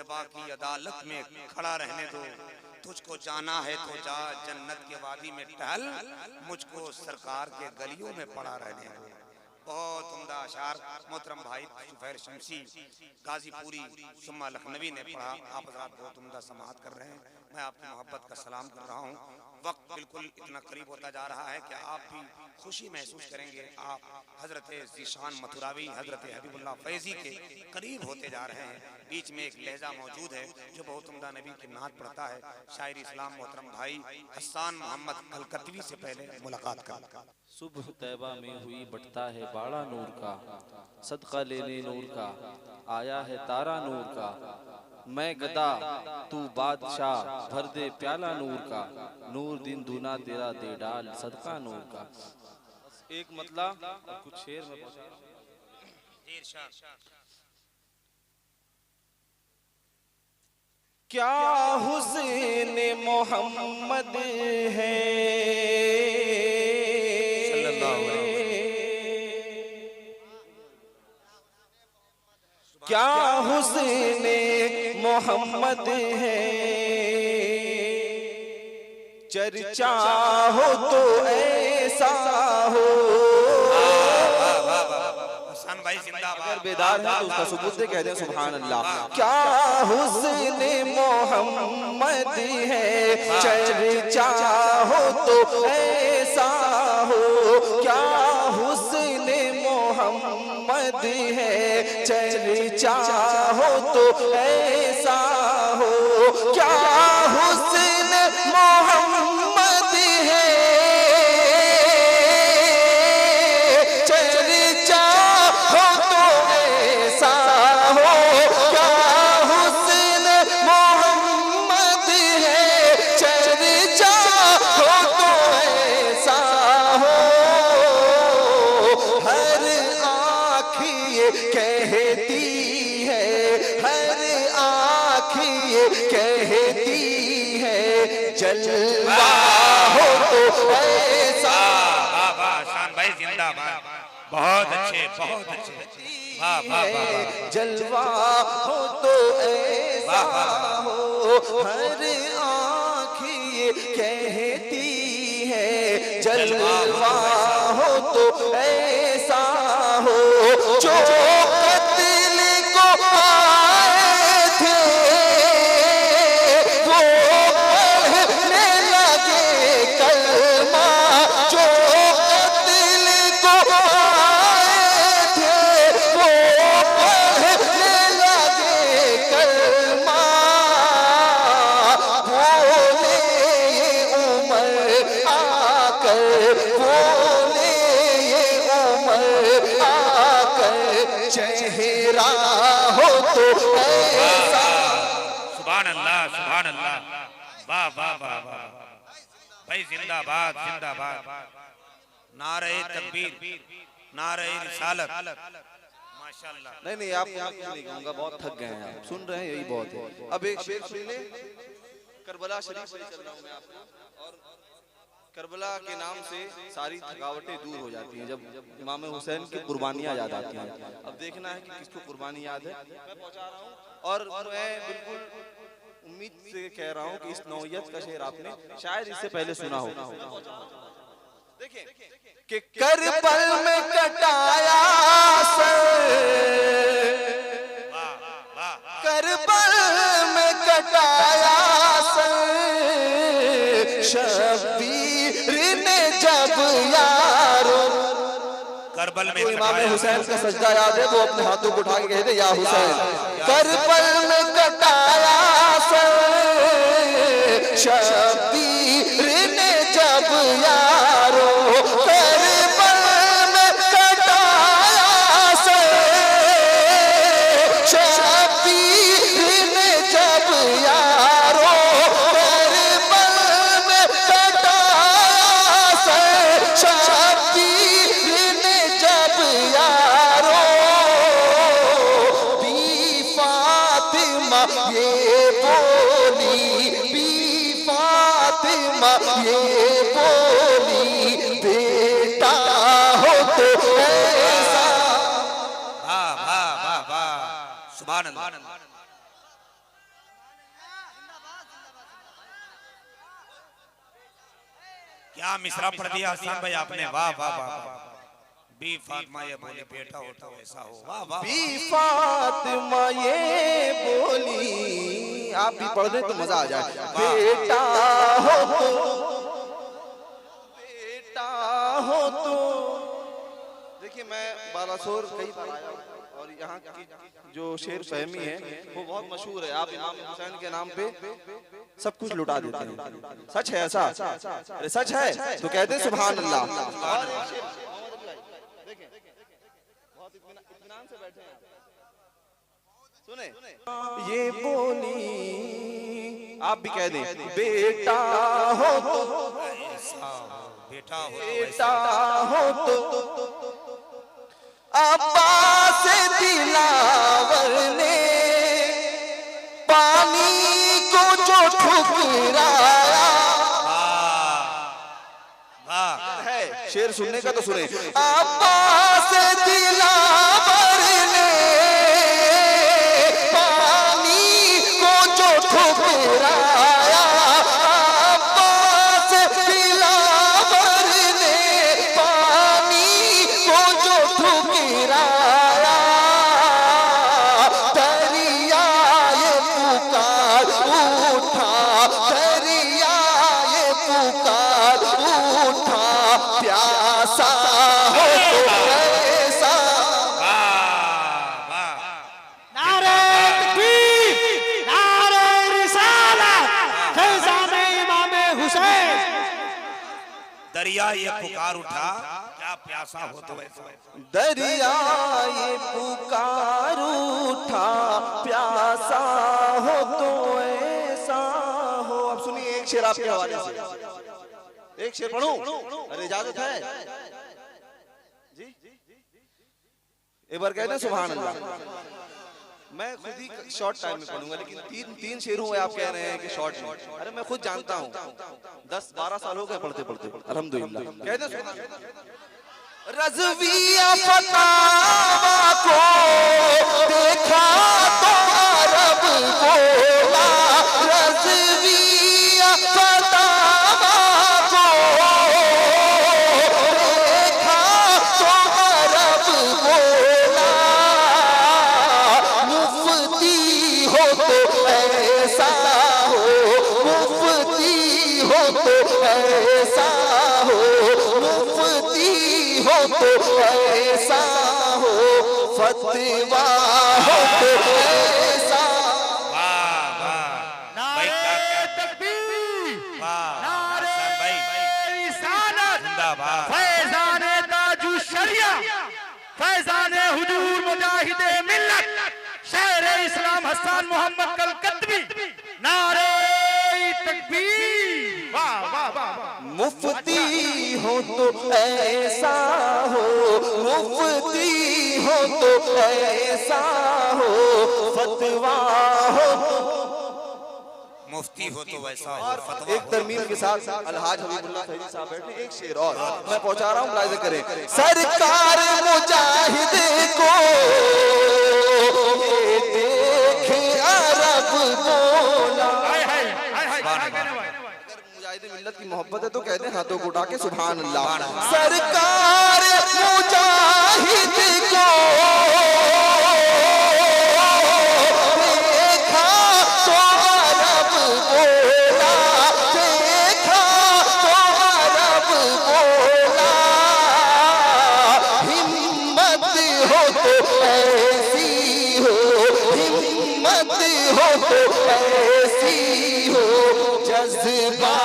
तैबा की अदालत में खड़ा रहने दो, तुझको जाना है तो जा जन्नत के वादी में टहल, मुझको सरकार के गलियों में पड़ा रहने दो। बहुत उम्दा अशार मोहतरम भाई सुफैर शमसी गाजीपुरी सुम्मा लखनवी ने पढ़ा। आप हज़रात बहुत उम्दा समाअत कर रहे हैं, मैं आपकी मोहब्बत का सलाम कर रहा हूँ। वक्त बिल्कुल इतना करीब होता जा रहा है कि आप भी खुशी महसूस करेंगे। आप हज़रत ज़ीशान मथुरावी हज़रत हबीबुल्लाह फैज़ी के करीब होते जा रहे हैं। बीच में एक लहजा मौजूद है जो बहुत उम्दा नबी की नात पढ़ता है। शायर इस्लाम मोहतरम भाई हसन मोहम्मद अलकतवी से पहले मुलाकात कर। सुबह तैबा में हुई बटता है बाड़ा नूर का, सदका लेने नूर का आया है तारा नूर का। मैं गदा तू बादशाह भर दे प्याला नूर का, नूर दिन दूना तेरा दे डाल सदका नूर का। एक मतलब और कुछ शेर में क्या हुस्न मोहम्मद है, क्या हुस्न मोहम्मद है, चर्चा हो तो ऐसा हो। भाई जिंदाबाद। अगर बेदार है तो उसका सबूत दे, कह दें सुभान अल्लाह। क्या हुस्न मोहम्मद है, चर्चा हो तो ऐसा हो। क्या हुस्न मोहम्मद है, चर्चा हो तो ऐसा हो। क्या हुस्न मोहम्मद है, चर्चा हो तो ऐसा हो। क्या हुस्न मोहम्मद है, चर्चा हो तो ऐसा हो। हर आँख ये कहती है, हर आँख ये कहती है, जलवा हो तो ऐसा। शान भाई जिंदाबाद। बहुत अच्छे, बहुत अच्छे। वाह वाह वाह। जलवा हो तो ऐसा हो। हर आँख ये कहती है, जलवा हो तो ऐसा हो। जो कत्ल को आए थे वो पढ़ने लगे कलमा। जो कत्ल को आए थे वो पढ़ने लगे कलमा। बोले ये उमर आकर, बोले ये उमर आकर, चेहरा हो तो ऐसा। सुभान अल्लाह, सुभान अल्लाह। वाह वाह वाह वाह भाई जिंदाबाद, जिंदाबाद। नारे तकबीर, नारे रिसालत। माशाअल्लाह। नहीं आप कुछ नहीं कहूंगा, बहुत थक गए हैं आप, सुन रहे हैं यही बहुत है। अब एक शेर सुन ले। करबला शरीफ से चल रहा हूं मैं आपको, और करबला के नाम से सारी थकावटें दूर हो जाती हैं जब इमाम हुसैन की कुर्बानियां याद आती हैं। अब देखना है कि किसको कुर्बानी याद है। मैं पहुंचा रहा हूं और मैं बिल्कुल उम्मीद से कह रहा हूं कि इस नौयत का शेर आपने शायद इससे पहले सुना हो। देखिए कि करबल में कटाया सर, करबल में कटाया सर, शबीर ने जब यारो। करबल में इमाम हुसैन का सजदा याद है, वो अपने हाथों को उठा के कहते या हुसैन। करबल में कटाया सर, शबीर ने जब यारो। करबल में कटाया सर, शबीर ने जब यारो। करबल में कटाया सर, शबीर ने जब यारो। बी फातिमा ये बोली, बी फातिमा ये बोली, बेटा हो तो ऐसा। वाह वाह वाह वाह। सुभान अल्लाह। क्या मिसरा पढ़ दिया हसन भाई आपने, वाह वाह वाह वाह। बी फातिमा ये बोली बेटा हो तो ऐसा हो, वाह वाह। बी फातिमा ये बोली, आप भी पढ़ रहे तो मजा आ जाए। बेटा हो तो देखिए, मैं बालासोर कई बार आया हूं और यहाँ की जो शेर फहमी है वो बहुत मशहूर है। आप इमाम हुसैन के नाम पे सब कुछ लुटा देते हैं। सच है ऐसा? अरे सच है तो कहते हैं सुभान अल्लाह। और देखें, बहुत इत्मीनान से बैठे हैं, सुने। ये बोली आप भी कह दें, बेटा हो तो, बेटा हो तो अब्बास दिलावर ने पानी को जो ठुकराया है। शेर सुनने का तो सुने। अब्बास दिलावर ने पानी को जो ठुकराया, अब्बास दिलावर ने पानी को जो ठुकराया, दरिया ये पुकार उठा, दरिया ये पुकार उठा, प्यासा हो तो ऐसा। नारे तकबीर, नारे रिसालत, फैज़ाने इमामे हुसैन। दरिया ये पुकार उठा, क्या प्यासा हो तो ऐसा। दरिया ये पुकार उठा, प्यासा हो तो ऐसा हो। अब सुनिए एक शेर आपके हवाले से, एक शेर पढ़ूं? अरे इजाजत है जी? एक बार कहते हैं सुभान अल्लाह। मैं खुद ही शॉर्ट टाइम में पढ़ूंगा, लेकिन तीन शेर हुए आप कह रहे हैं कि शॉर्ट में। अरे मैं खुद जानता हूँ, 10-12 साल हो गए पढ़ते पढ़ते अल्हम्दुलिल्लाह। कहते हैं रज़विया फतावा को देखा तो अरब बोला, रज़विया फतावा को देखा तो अरब बोला, मुफ्ती हो तो ऐसा हो, मुफ्ती हो तो ऐसा हो, मुफ्ती हो तो ऐसा हो, फतवा हो तो ऐसा। वाह वाह भाई, क्या क्या तकबीर, वाह नारे हसन भाई रिसालत, जिंदाबाद। फैज़ाने ताजु शरिया, फैज़ाने हुजूर मुजाहिदे मिल्लत, शेर इस्लाम हसन मोहम्मद कलकत्वी। नारे तकबीर, वाह वाह वाह। मुफ्ती हो तो ऐसा हो, मुफ्ती हो तो ऐसा हो, फतवा हो। मुफ्ती हो तो वैसा हो, फतवा एक तरमीम के साथ अलहाज हबीबुल्लाह फैजी साहब बैठे। एक शेर और मैं पहुंचा रहा हूं, मुलाहिजा करें। सरकार मुजाहिद को ये देख अरब बोला। अगर मुजाहिद मिल्लत की मोहब्बत है तो कहते हैं हाथों को उठा के सुभान अल्लाह। सरकार मुजाहिद को देखा तो अरब बोला, देखा तो अरब बोला, हिम्मत हो तो ऐसी हो, हिम्मत हो तो ऐसी हो, जज्बा